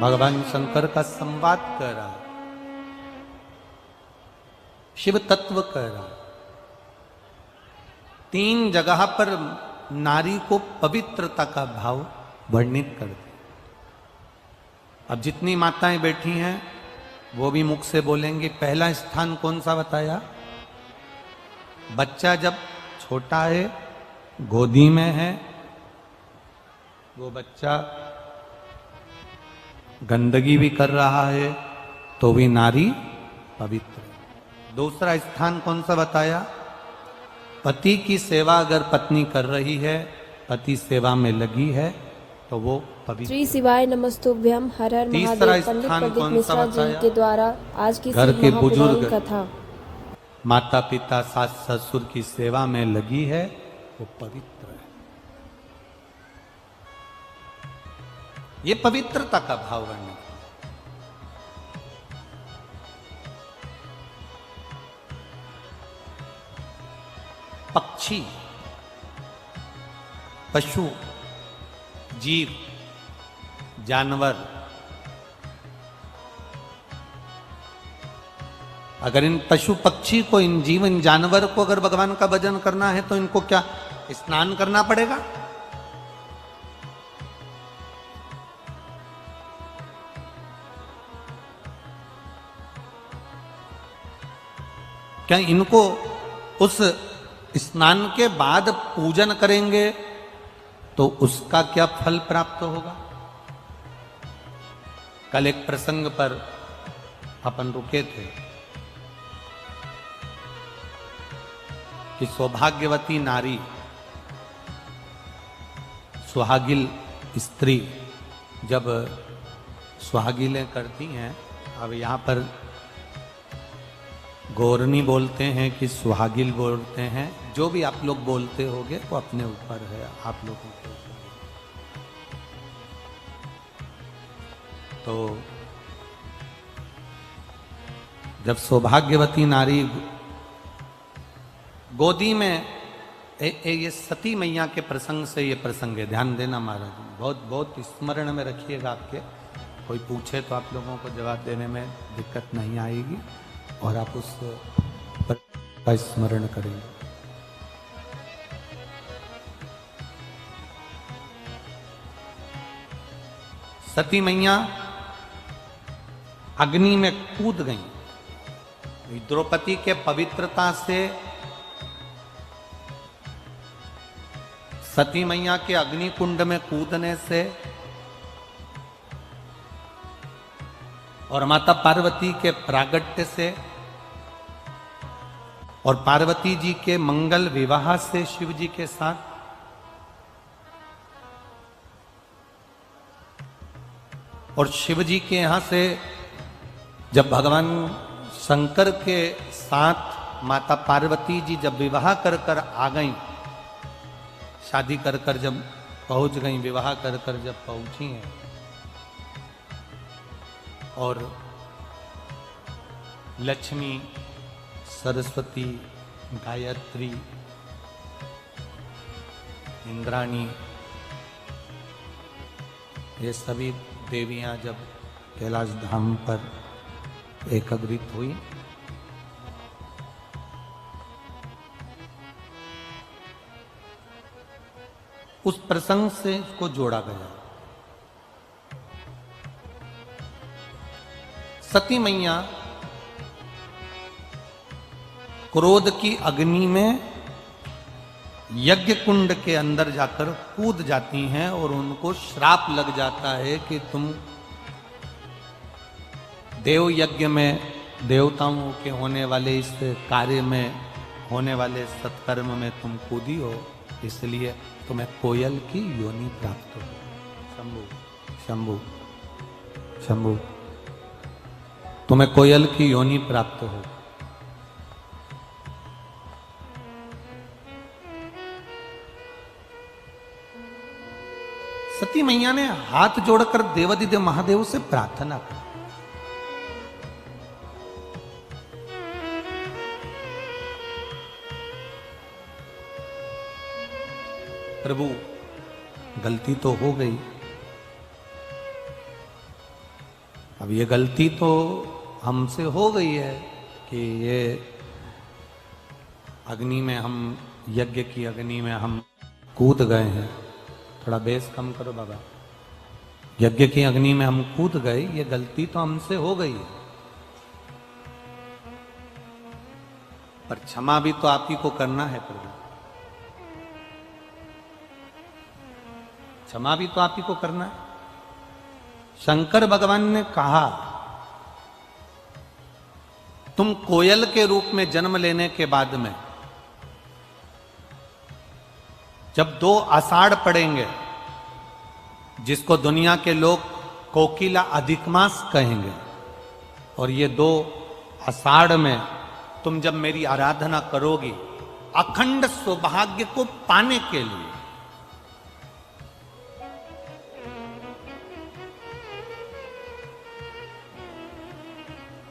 भगवान शंकर का संवाद कर रहा, शिव तत्व कर रहा। 3 जगह पर नारी को पवित्रता का भाव वर्णित करते। अब जितनी माताएं बैठी हैं वो भी मुख से बोलेंगे। पहला स्थान कौन सा बताया? बच्चा जब छोटा है, गोदी में है, वो बच्चा गंदगी भी कर रहा है तो भी नारी पवित्र है। दूसरा स्थान कौन सा बताया? पति की सेवा अगर पत्नी कर रही है, पति सेवा में लगी है तो वो पवित्र। श्री शिवाय नमस्तुभ्यम। हर हर महादेव। पंडित प्रदीप मिश्रा जी के द्वारा आज की घर के बुजुर्ग कथा। माता पिता सास ससुर की सेवा में लगी है वो पवित्र है। ये पवित्रता का भाव वर्णन। पक्षी, पशु, जीव, जानवर, अगर इन पशु पक्षी को, इन जीव, इन जानवर को अगर भगवान का भजन करना है तो इनको क्या स्नान करना पड़ेगा? क्या इनको उस स्नान के बाद पूजन करेंगे तो उसका क्या फल प्राप्त होगा? कल एक प्रसंग पर अपन रुके थे कि सौभाग्यवती नारी, सुहागिल स्त्री जब सुहागिलें करती हैं, अब यहाँ पर गौरनी बोलते हैं कि सुहागिल बोलते हैं, जो भी आप लोग बोलते होगे वो अपने ऊपर है, आप लोगों के ऊपर। तो जब सौभाग्यवती नारी गोदी में ये सती मैया के प्रसंग से ये प्रसंग है, ध्यान देना महाराज, बहुत बहुत स्मरण में रखिएगा। आपके कोई पूछे तो आप लोगों को जवाब देने में दिक्कत नहीं आएगी और आप उस पर का स्मरण करेंगे। सती मैया अग्नि में कूद गई। द्रौपदी के पवित्रता से सती मैया के अग्नि कुंड में कूदने से और माता पार्वती के प्रागट्य से और पार्वती जी के मंगल विवाह से शिव जी के साथ, और शिव जी के यहां से जब भगवान शंकर के साथ माता पार्वती जी जब विवाह कर कर आ गई, शादी कर कर जब पहुंच गई, विवाह कर कर जब पहुंची हैं, और लक्ष्मी, सरस्वती, गायत्री, इंद्राणी, ये सभी देवियां जब कैलाश धाम पर एकत्रित हुई, उस प्रसंग से इसको जोड़ा गया। सती मैया क्रोध की अग्नि में यज्ञ कुंड के अंदर जाकर कूद जाती हैं और उनको श्राप लग जाता है कि तुम देव यज्ञ में, देवताओं के होने वाले इस कार्य में, होने वाले सत्कर्म में तुम कूदी हो, इसलिए तुम्हें कोयल की योनि प्राप्त हो। शंभु शंभु शंभु, तुम्हें कोयल की योनि प्राप्त हो। सती मैया ने हाथ जोड़कर देवादिदेव महादेव से प्रार्थना की। प्रभु, गलती तो हो गई, अब ये गलती तो हमसे हो गई है कि ये अग्नि में हम, यज्ञ की अग्नि में हम कूद गए हैं। थोड़ा बेस कम करो बाबा। यज्ञ की अग्नि में हम कूद गए, ये गलती तो हमसे हो गई है, पर क्षमा भी तो आप ही को करना है प्रभु। क्षमा भी तो आप ही को करना है। शंकर भगवान ने कहा, तुम कोयल के रूप में जन्म लेने के बाद में जब 2 आषाढ़ पड़ेंगे, जिसको दुनिया के लोग कोकिला अधिक मास कहेंगे, और ये 2 आषाढ़ में तुम जब मेरी आराधना करोगी अखंड सौभाग्य को पाने के लिए,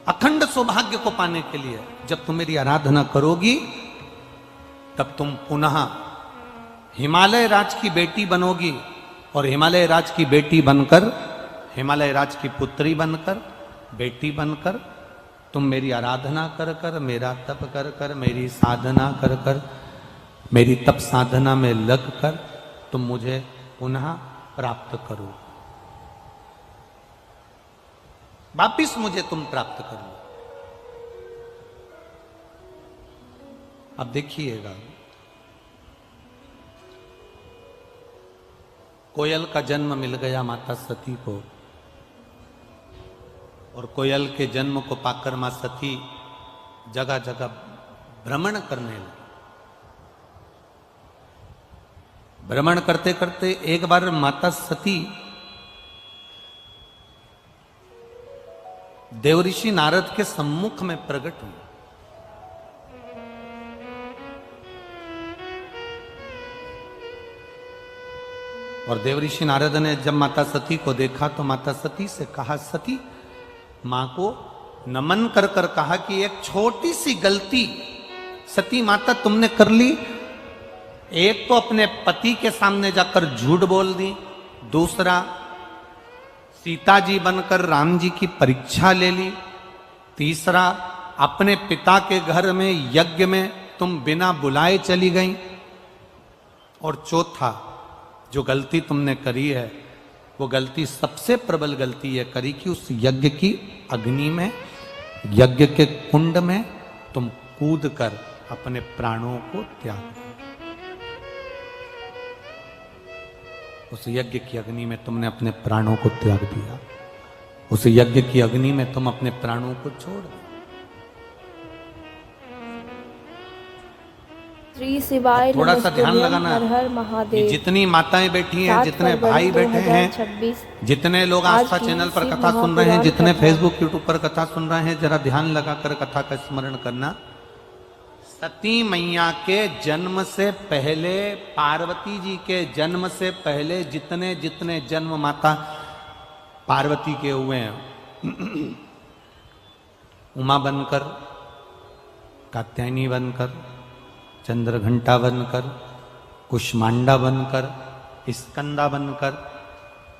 अखंड सौभाग्य को पाने के लिए जब तुम मेरी आराधना करोगी, तब तुम पुनः हिमालय राज की बेटी बनोगी, और हिमालय राज की बेटी बनकर, हिमालय राज की पुत्री बनकर, बेटी बनकर तुम मेरी आराधना कर कर, मेरा तप कर कर, मेरी साधना कर कर, मेरी तप साधना में लग कर तुम मुझे पुनः प्राप्त करो, वापिस मुझे तुम प्राप्त कर लो। अब देखिएगा, कोयल का जन्म मिल गया माता सती को, और कोयल के जन्म को पाकर मां सती जगह जगह भ्रमण करने लगी। भ्रमण करते करते एक बार माता सती देवऋषि नारद के सम्मुख में प्रकट हुई। और देवऋषि नारद ने जब माता सती को देखा तो माता सती से कहा, सती, मां को नमन कर कर कहा कि एक छोटी सी गलती सती माता तुमने कर ली। एक तो अपने पति के सामने जाकर झूठ बोल दी, दूसरा सीता जी बनकर राम जी की परीक्षा ले ली, तीसरा अपने पिता के घर में यज्ञ में तुम बिना बुलाए चली गई, और चौथा जो गलती तुमने करी है वो गलती सबसे प्रबल गलती है करी कि उस यज्ञ की अग्नि में, यज्ञ के कुंड में तुम कूद कर अपने प्राणों को त्याग दो। उस यज्ञ की अग्नि में तुमने अपने प्राणों को त्याग दिया, उस यज्ञ की अग्नि में तुम अपने प्राणों को छोड़ दो। श्री शिवाय थोड़ा सा ध्यान लगाना, हर हर महादेव। जितनी माताएं बैठी हैं, जितने भाई बैठे हैं, जितने लोग आस्था चैनल पर कथा सुन रहे हैं, जितने फेसबुक यूट्यूब पर कथा सुन रहे हैं, जरा ध्यान लगाकर कथा का स्मरण करना। सती मैया के जन्म से पहले, पार्वती जी के जन्म से पहले जितने जितने जन्म माता पार्वती के हुए हैं, उमा बनकर, कात्यायनी बनकर, चंद्रघंटा बनकर, कुष्मांडा बनकर, स्कंदा बनकर,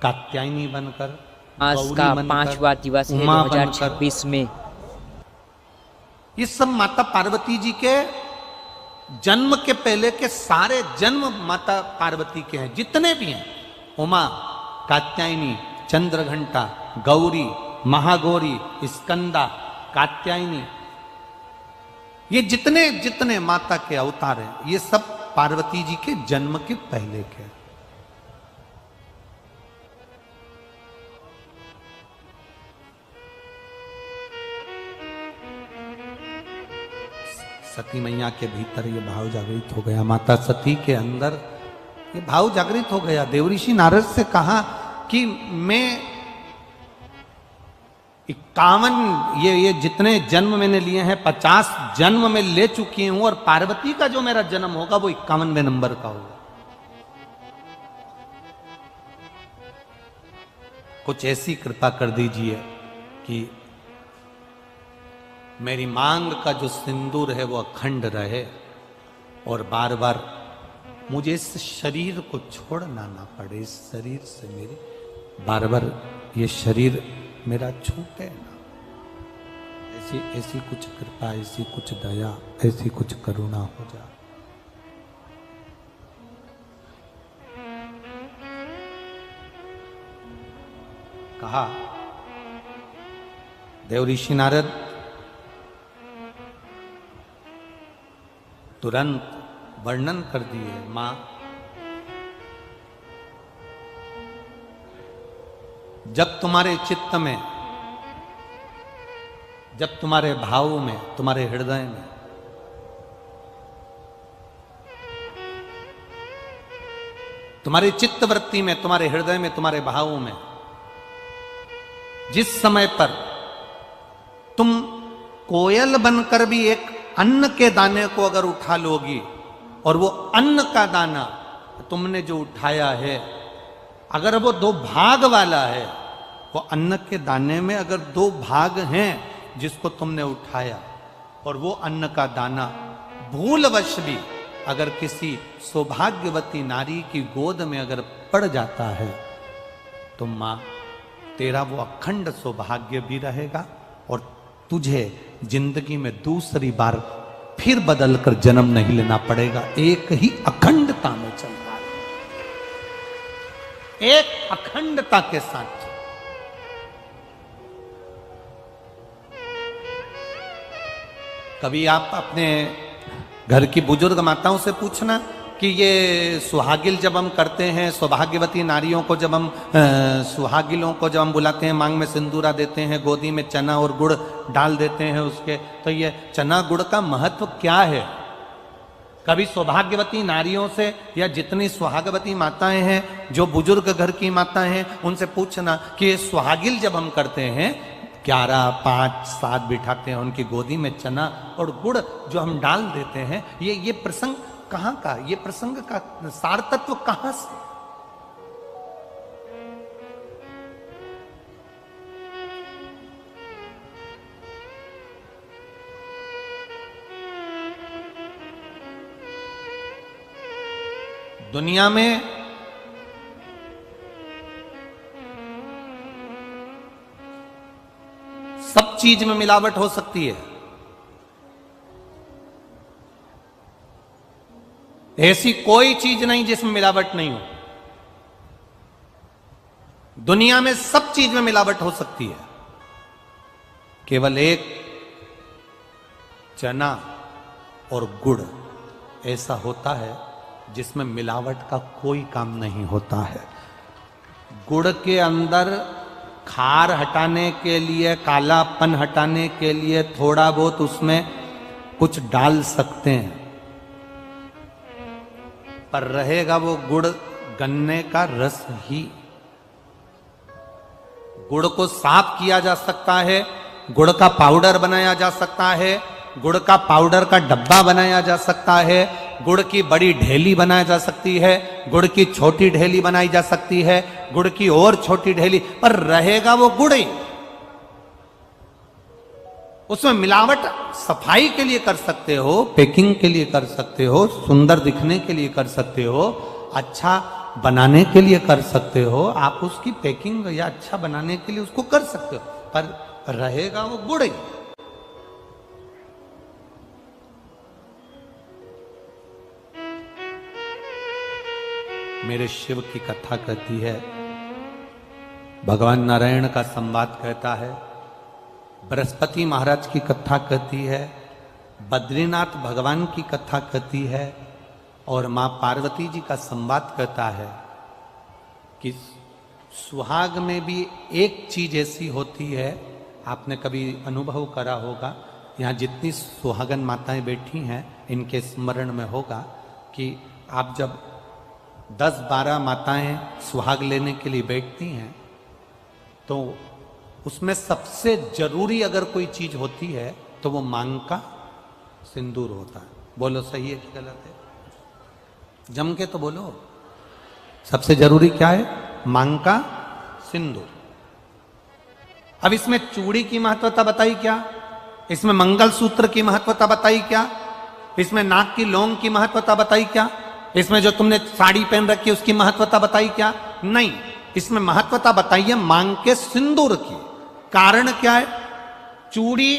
कात्यायनी बनकर, आज का 5वां दिवस है 2026 में। ये सब माता पार्वती जी के जन्म के पहले के सारे जन्म माता पार्वती के हैं, जितने भी हैं, उमा, कात्यायनी, चंद्रघंटा, गौरी, महागौरी, स्कंदा, कात्यायनी, ये जितने जितने माता के अवतार हैं, ये सब पार्वती जी के जन्म के पहले के। सती मैया के भीतर ये भाव जागृत हो गया, माता सती के अंदर ये भाव जागृत हो गया। देवऋषि नारद से कहा कि मैं 51 ये जितने जन्म मैंने लिए हैं 50 जन्म में ले चुकी हूं, और पार्वती का जो मेरा जन्म होगा वो 51वें नंबर का होगा। कुछ ऐसी कृपा कर दीजिए कि मेरी मांग का जो सिंदूर है वो अखंड रहे, और बार बार मुझे इस शरीर को छोड़ना ना पड़े। इस शरीर से मेरी बार बार ये शरीर मेरा छूटे ना। ऐसी ऐसी कुछ कृपा, ऐसी कुछ दया, ऐसी कुछ करुणा हो जाए। कहा देव ऋषि नारद तुरंत वर्णन कर दिए, मां जब तुम्हारे चित्त में, जब तुम्हारे भाव में, तुम्हारे हृदय में तुम्हारी चित्त वृत्ति में, तुम्हारे हृदय में, तुम्हारे भाव में जिस समय पर तुम कोयल बनकर भी एक अन्न के दाने को अगर उठा लोगी, और वो अन्न का दाना तुमने जो उठाया है, अगर वो 2 भाग वाला है, वो अन्न के दाने में अगर 2 भाग हैं जिसको तुमने उठाया, और वो अन्न का दाना भूलवश भी अगर किसी सौभाग्यवती नारी की गोद में अगर पड़ जाता है, तो मां तेरा वो अखंड सौभाग्य भी रहेगा, और तुझे जिंदगी में दूसरी बार फिर बदल कर जन्म नहीं लेना पड़ेगा। एक ही अखंडता में चलता है, एक अखंडता के साथ। कभी आप अपने घर की बुजुर्ग माताओं से पूछना कि ये सुहागिल जब हम करते हैं, सौभाग्यवती नारियों को जब हम सुहागिलों को जब हम बुलाते हैं, मांग में सिंदूरा देते हैं, गोदी में चना और गुड़ डाल देते हैं उसके, तो ये चना गुड़ का महत्व क्या है? कभी सौभाग्यवती नारियों से या जितनी सुहागवती माताएं हैं, जो बुजुर्ग घर की माताएं हैं, उनसे पूछना कि ये सुहागिल जब हम करते हैं, 11, 5, 7 बिठाते हैं, उनकी गोदी में चना और गुड़ जो हम डाल देते हैं, ये प्रसंग कहां का, ये प्रसंग का सार तत्व कहां से? दुनिया में सब चीज में मिलावट हो सकती है, ऐसी कोई चीज नहीं जिसमें मिलावट नहीं हो। दुनिया में सब चीज में मिलावट हो सकती है, केवल एक चना और गुड़ ऐसा होता है जिसमें मिलावट का कोई काम नहीं होता है। गुड़ के अंदर खार हटाने के लिए, कालापन हटाने के लिए थोड़ा बहुत उसमें कुछ डाल सकते हैं, पर रहेगा वो गुड़ गन्ने का रस ही। गुड़ को साफ किया जा सकता है, गुड़ का पाउडर बनाया जा सकता है, गुड़ का पाउडर का डब्बा बनाया जा सकता है, गुड़ की बड़ी ढेली बनाई जा सकती है, गुड़ की छोटी ढेली बनाई जा सकती है, गुड़ की और छोटी ढेली, पर रहेगा वो गुड़ ही। उसमें मिलावट सफाई के लिए कर सकते हो, पैकिंग के लिए कर सकते हो, सुंदर दिखने के लिए कर सकते हो, अच्छा बनाने के लिए कर सकते हो, आप उसकी पैकिंग या अच्छा बनाने के लिए उसको कर सकते हो, पर रहेगा वो गुड़ ही। मेरे शिव की कथा कहती है, भगवान नारायण का संवाद कहता है, बृहस्पति महाराज की कथा कहती है, बद्रीनाथ भगवान की कथा कहती है, और मां पार्वती जी का संवाद कहता है कि सुहाग में भी एक चीज ऐसी होती है, आपने कभी अनुभव करा होगा, यहाँ जितनी सुहागन माताएं बैठी हैं इनके स्मरण में होगा कि आप जब 10-12 माताएं सुहाग लेने के लिए बैठती हैं, तो उसमें सबसे जरूरी अगर कोई चीज होती है तो वो मांग का सिंदूर होता है। बोलो सही है कि गलत है? जम के तो बोलो। सबसे जरूरी क्या है? मांग का सिंदूर। अब इसमें चूड़ी की महत्वता बताई क्या? इसमें मंगलसूत्र की महत्वता बताई क्या? इसमें नाक की लौंग की महत्वता बताई क्या? इसमें जो तुमने साड़ी पहन रखी है उसकी महत्वता बताई क्या? नहीं, इसमें महत्वता बताई है मांग के सिंदूर की। कारण क्या है? चूड़ी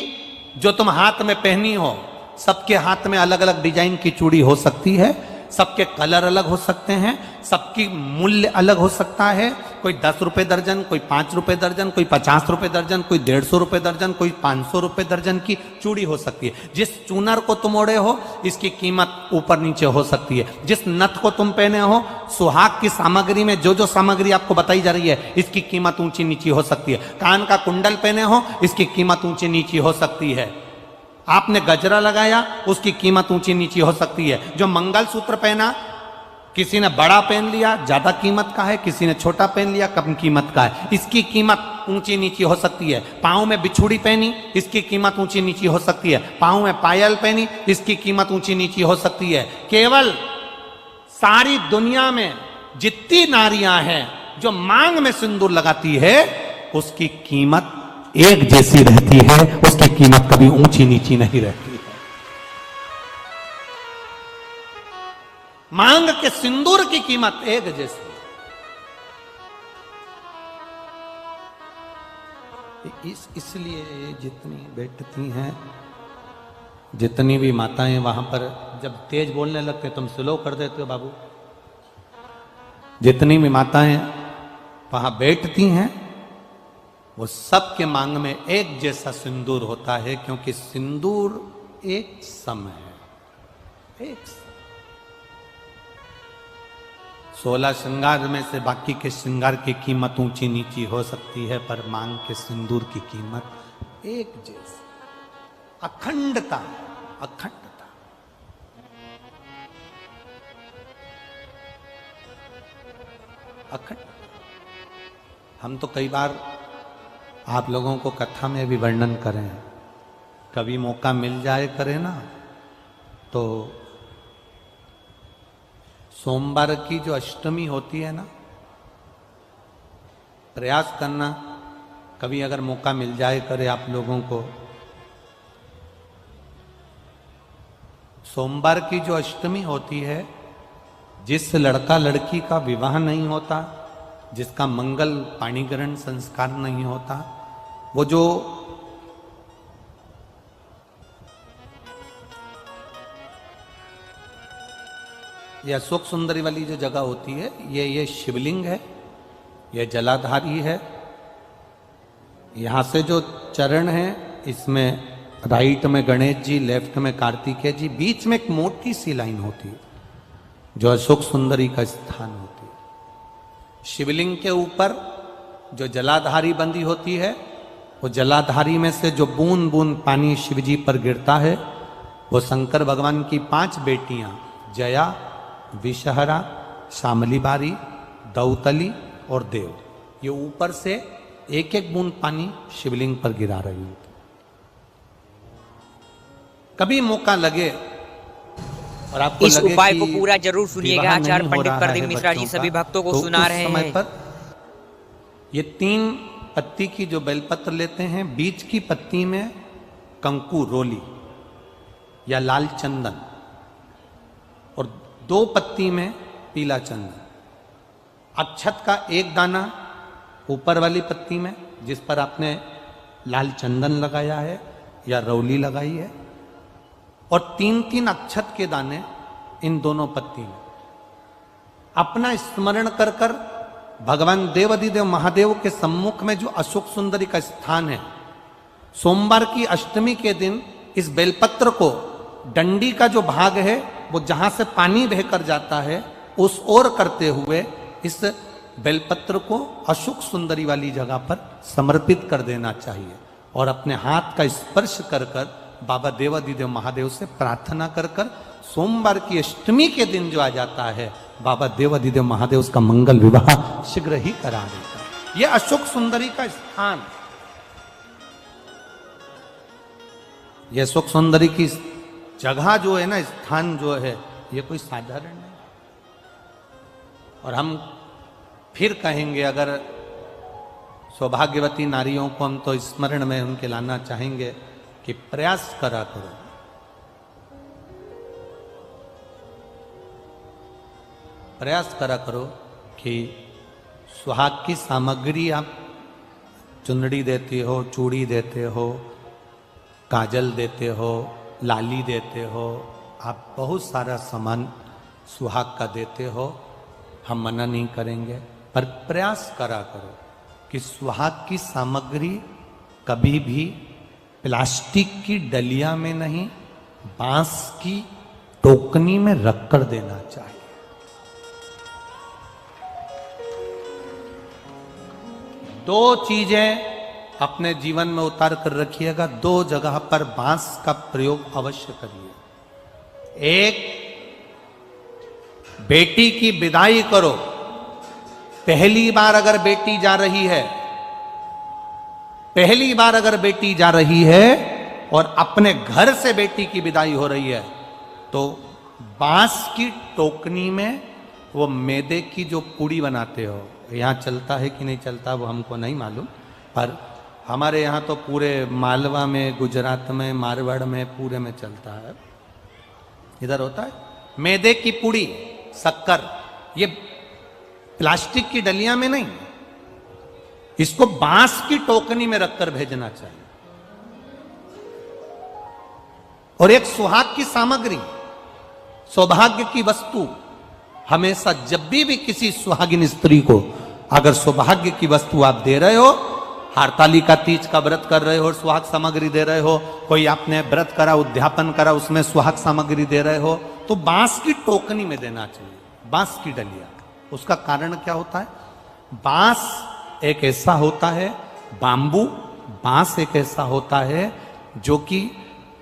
जो तुम हाथ में पहनी हो, सबके हाथ में अलग अलग डिजाइन की चूड़ी हो सकती है, सबके कलर अलग हो सकते हैं, सबकी मूल्य अलग हो सकता है। कोई 10 रुपए दर्जन, कोई 5 रुपए दर्जन, कोई 50 रुपए दर्जन, कोई 150 रुपए दर्जन, कोई 500 रुपए दर्जन की चूड़ी हो सकती है। जिस चूनर को तुम ओढ़े हो इसकी कीमत ऊपर नीचे हो सकती है। जिस नथ को तुम पहने हो, सुहाग की सामग्री में जो जो सामग्री आपको बताई जा रही है इसकी कीमत ऊंची नीची हो सकती है। कान का कुंडल पहने हो, इसकी कीमत ऊंची नीची हो सकती है। आपने गजरा लगाया, उसकी कीमत ऊंची नीची हो सकती है। जो मंगलसूत्र पहना, किसी ने बड़ा पहन लिया ज्यादा कीमत का है, किसी ने छोटा पहन लिया कम कीमत का है, इसकी कीमत ऊंची नीची हो सकती है। पाँव में बिछुड़ी पहनी, इसकी कीमत ऊंची नीची हो सकती है। पाँव में पायल पहनी, इसकी कीमत ऊंची नीची हो सकती है। केवल सारी दुनिया में जितनी नारियां हैं जो मांग में सिंदूर लगाती है उसकी कीमत एक जैसी रहती है, उसकी कीमत कभी ऊंची नीची नहीं रहती है। मांग के सिंदूर की कीमत एक जैसी है। इसलिए जितनी बैठती हैं, जितनी भी माताएं वहां पर जब तेज बोलने लगते तुम स्लो कर देते हो बाबू। जितनी भी माताएं वहां बैठती हैं वो सबके मांग में एक जैसा सिंदूर होता है, क्योंकि सिंदूर एक सम है। एक 16 श्रृंगार में से बाकी के श्रृंगार की कीमत ऊंची नीची हो सकती है, पर मांग के सिंदूर की कीमत एक जैसी, अखंडता, अखंडता। अखंड। हम तो कई बार आप लोगों को कथा में भी वर्णन करें, कभी मौका मिल जाए करें ना, तो सोमवार की जो अष्टमी होती है ना, प्रयास करना कभी अगर मौका मिल जाए करे आप लोगों को। सोमवार की जो अष्टमी होती है, जिस लड़का लड़की का विवाह नहीं होता, जिसका मंगल पाणिग्रहण संस्कार नहीं होता, वो जो ये अशोक सुंदरी वाली जो जगह होती है, ये शिवलिंग है, ये जलाधारी है। यहां से जो चरण है, इसमें राइट में गणेश जी, लेफ्ट में कार्तिकेय जी, बीच में एक मोटी सी लाइन होती है जो अशोक सुंदरी का स्थान होती है। शिवलिंग के ऊपर जो जलाधारी बंदी होती है, वो जलाधारी में से जो बूंद बूंद पानी शिव जी पर गिरता है, वो शंकर भगवान की 5 बेटियां जया, विषहरा, शामली बारी, दौतली और देव, ये ऊपर से एक एक बूंद पानी शिवलिंग पर गिरा रही होती। कभी मौका लगे और आपको इस लगे उपाय कि को पूरा जरूर सुनिएगा। आचार्य पंडित प्रदीप मिश्रा जी सभी भक्तों को सुना रहे हैं। पर ये 3 पत्ती की जो बेलपत्र लेते हैं, बीच की पत्ती में कंकु रोली या लाल चंदन, और 2 पत्ती में पीला चंदन। अक्षत का 1 दाना ऊपर वाली पत्ती में, जिस पर आपने लाल चंदन लगाया है या रौली लगाई है, और 3-3 अक्षत के दाने इन दोनों पत्ती में। अपना स्मरण कर कर भगवान देवाधिदेव महादेव के सम्मुख में जो अशोक सुंदरी का स्थान है, सोमवार की अष्टमी के दिन इस बेलपत्र को, डंडी का जो भाग है वो जहां से पानी बहकर जाता है उस ओर करते हुए इस बेलपत्र को अशोक सुंदरी वाली जगह पर समर्पित कर देना चाहिए, और अपने हाथ का स्पर्श कर कर बाबा देवाधिदेव महादेव से प्रार्थना कर कर सोमवार की अष्टमी के दिन जो आ जाता है, बाबा देवाधिदेव महादेव उसका मंगल विवाह शीघ्र ही करा देता है। यह अशोक सुंदरी का स्थान, यह अशोक सुंदरी की जगह जो है ना, स्थान जो है, यह कोई साधारण नहीं। और हम फिर कहेंगे, अगर सौभाग्यवती नारियों को हम तो स्मरण में उनके लाना चाहेंगे कि प्रयास करा करो, प्रयास करा करो कि सुहाग की सामग्री आप चुंदड़ी देते हो, चूड़ी देते हो, काजल देते हो, लाली देते हो, आप बहुत सारा सामान सुहाग का देते हो, हम मना नहीं करेंगे, पर प्रयास करा करो कि सुहाग की सामग्री कभी भी प्लास्टिक की डलिया में नहीं, बांस की टोकनी में रखकर देना चाहिए। दो चीजें अपने जीवन में उतार कर रखिएगा, दो जगह पर बांस का प्रयोग अवश्य करिए। एक, बेटी की विदाई करो, पहली बार अगर बेटी जा रही है, पहली बार अगर बेटी जा रही है और अपने घर से बेटी की विदाई हो रही है, तो बांस की टोकनी में वो मैदे की जो पूड़ी बनाते हो, यहाँ चलता है कि नहीं चलता वो हमको नहीं मालूम, पर हमारे यहाँ तो पूरे मालवा में, गुजरात में, मारवाड़ में, पूरे में चलता है। इधर होता है मैदे की पूड़ी, शक्कर, ये प्लास्टिक की डलिया में नहीं, इसको बांस की टोकनी में रखकर भेजना चाहिए। और एक सुहाग की सामग्री, सौभाग्य की वस्तु, हमेशा जब भी किसी सुहागिन स्त्री को अगर सौभाग्य की वस्तु आप दे रहे हो, हरतालिका तीज का व्रत कर रहे हो, सुहाग सामग्री दे रहे हो, कोई आपने व्रत करा, उद्यापन करा, उसमें सुहाग सामग्री दे रहे हो, तो बांस की टोकनी में देना चाहिए, बांस की डलिया। उसका कारण क्या होता है? बांस एक ऐसा होता है, बांबू बांस एक ऐसा होता है जो कि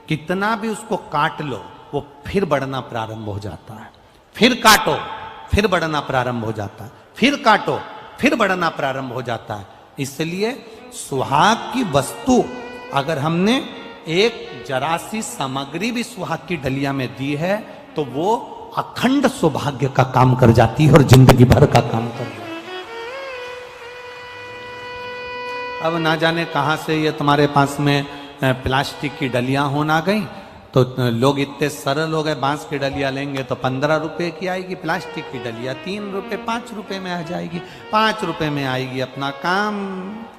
कितना भी उसको काट लो वो फिर बढ़ना प्रारंभ हो जाता है, फिर काटो फिर बढ़ना प्रारंभ हो जाता है, फिर काटो फिर बढ़ना प्रारंभ हो जाता है। इसलिए सुहाग की वस्तु अगर हमने एक जरा सी सामग्री भी सुहाग की डलिया में दी है तो वो अखंड सौभाग्य का काम कर जाती है और जिंदगी भर का काम कर जाती है। अब ना जाने कहां से ये तुम्हारे पास में प्लास्टिक की डलियां होना गई, तो लोग इतने सरल हो गए, बांस की डलिया लेंगे तो 15 रुपए की आएगी, प्लास्टिक की डलिया 3 रुपए 5 रुपए में आ जाएगी, 5 रुपए में आएगी, अपना काम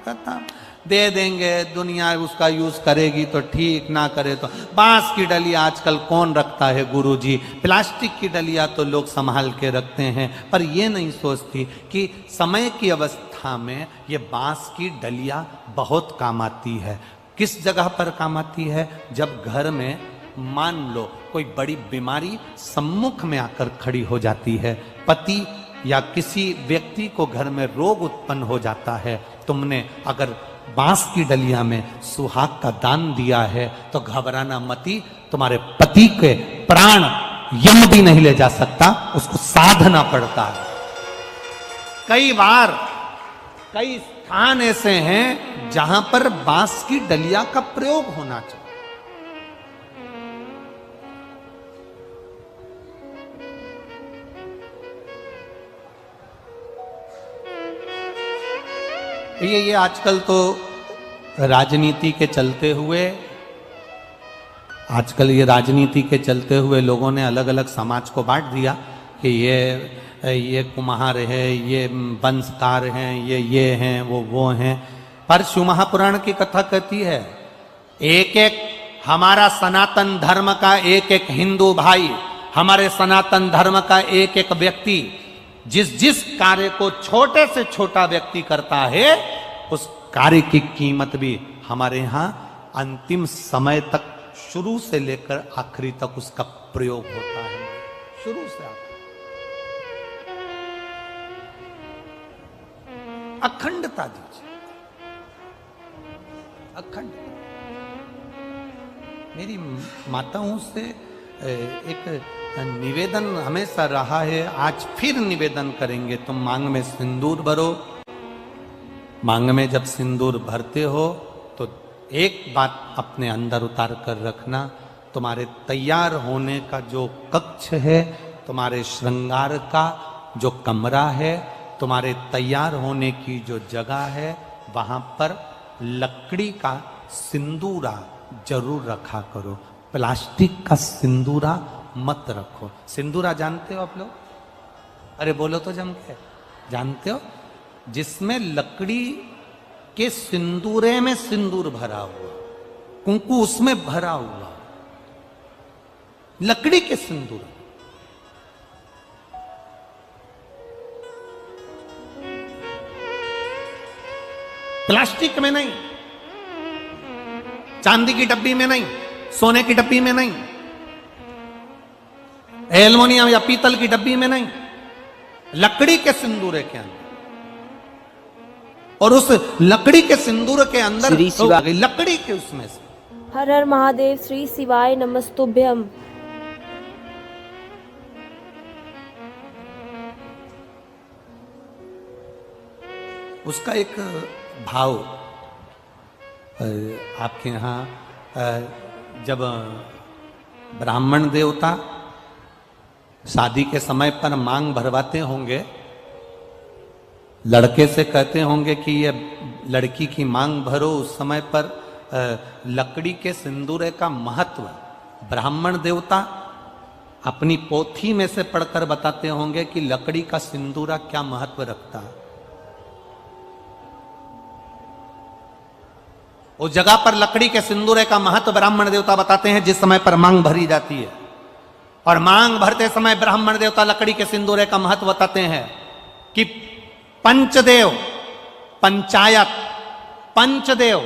खत्म, दे देंगे, दुनिया उसका यूज करेगी तो ठीक, ना करे तो। बांस की डलिया आजकल कौन रखता है गुरुजी, प्लास्टिक की डलिया तो लोग संभाल के रखते हैं, पर ये नहीं सोचती कि समय की अवस्था में ये बांस की डलिया बहुत काम आती है। किस जगह पर काम आती है? जब घर में मान लो कोई बड़ी बीमारी सम्मुख में आकर खड़ी हो जाती है, पति या किसी व्यक्ति को घर में रोग उत्पन्न हो जाता है, तुमने अगर बांस की डलिया में सुहाग का दान दिया है तो घबराना मती, तुम्हारे पति के प्राण यम भी नहीं ले जा सकता, उसको साधना पड़ता है। कई बार कई स्थान ऐसे हैं जहां पर बांस की डलिया का प्रयोग होना चाहिए। ये आजकल तो राजनीति के चलते हुए, आजकल ये राजनीति के चलते हुए लोगों ने अलग अलग समाज को बांट दिया कि ये कुम्हार है, ये वंशकार हैं, ये हैं, वो हैं। पर शिव महापुराण की कथा कहती है, एक एक हमारा सनातन धर्म का एक एक हिंदू भाई, हमारे सनातन धर्म का एक एक व्यक्ति जिस जिस कार्य को छोटे से छोटा व्यक्ति करता है, उस कार्य की कीमत भी हमारे यहां अंतिम समय तक, शुरू से लेकर आखिरी तक उसका प्रयोग होता है, शुरू से अखंडता दीजिए, अखंड। मेरी माताओं से एक निवेदन हमेशा रहा है, आज फिर निवेदन करेंगे, तुम मांग में सिंदूर भरो। मांग में जब सिंदूर भरते हो तो एक बात अपने अंदर उतार कर रखना, तुम्हारे तैयार होने का जो कक्ष है, तुम्हारे श्रृंगार का जो कमरा है, तुम्हारे तैयार होने की जो जगह है, वहां पर लकड़ी का सिंदूरा जरूर रखा करो, प्लास्टिक का सिंदूरा मत रखो। सिंदूरा जानते हो आप लोग? अरे बोलो तो जम के, जानते हो? जिसमें लकड़ी कि सिंदूरे में सिंदूर भरा हुआ, कुंकू उसमें भरा हुआ, लकड़ी के सिंदूर, प्लास्टिक में नहीं, चांदी की डब्बी में नहीं, सोने की डब्बी में नहीं, एल्युमिनियम या पीतल की डब्बी में नहीं, लकड़ी के सिंदूरे के अंदर। और उस लकड़ी के सिंदूर के अंदर लकड़ी के उसमें से हर हर महादेव, श्री शिवाय नमस्तुभ्यम। उसका एक भाव आपके यहाँ जब ब्राह्मण देवता शादी के समय पर मांग भरवाते होंगे, लड़के से कहते होंगे कि ये लड़की की मांग भरो, उस समय पर लकड़ी के सिंदूरे का महत्व ब्राह्मण देवता अपनी पोथी में से पढ़कर बताते होंगे कि लकड़ी का सिंदूरा क्या महत्व रखता है। उस जगह पर लकड़ी के सिंदूरे का महत्व ब्राह्मण देवता बताते हैं जिस समय पर मांग भरी जाती है। और मांग भरते समय ब्राह्मण देवता लकड़ी के सिंदूरे का महत्व बताते हैं कि पंचदेव, पंचायत, पंचदेव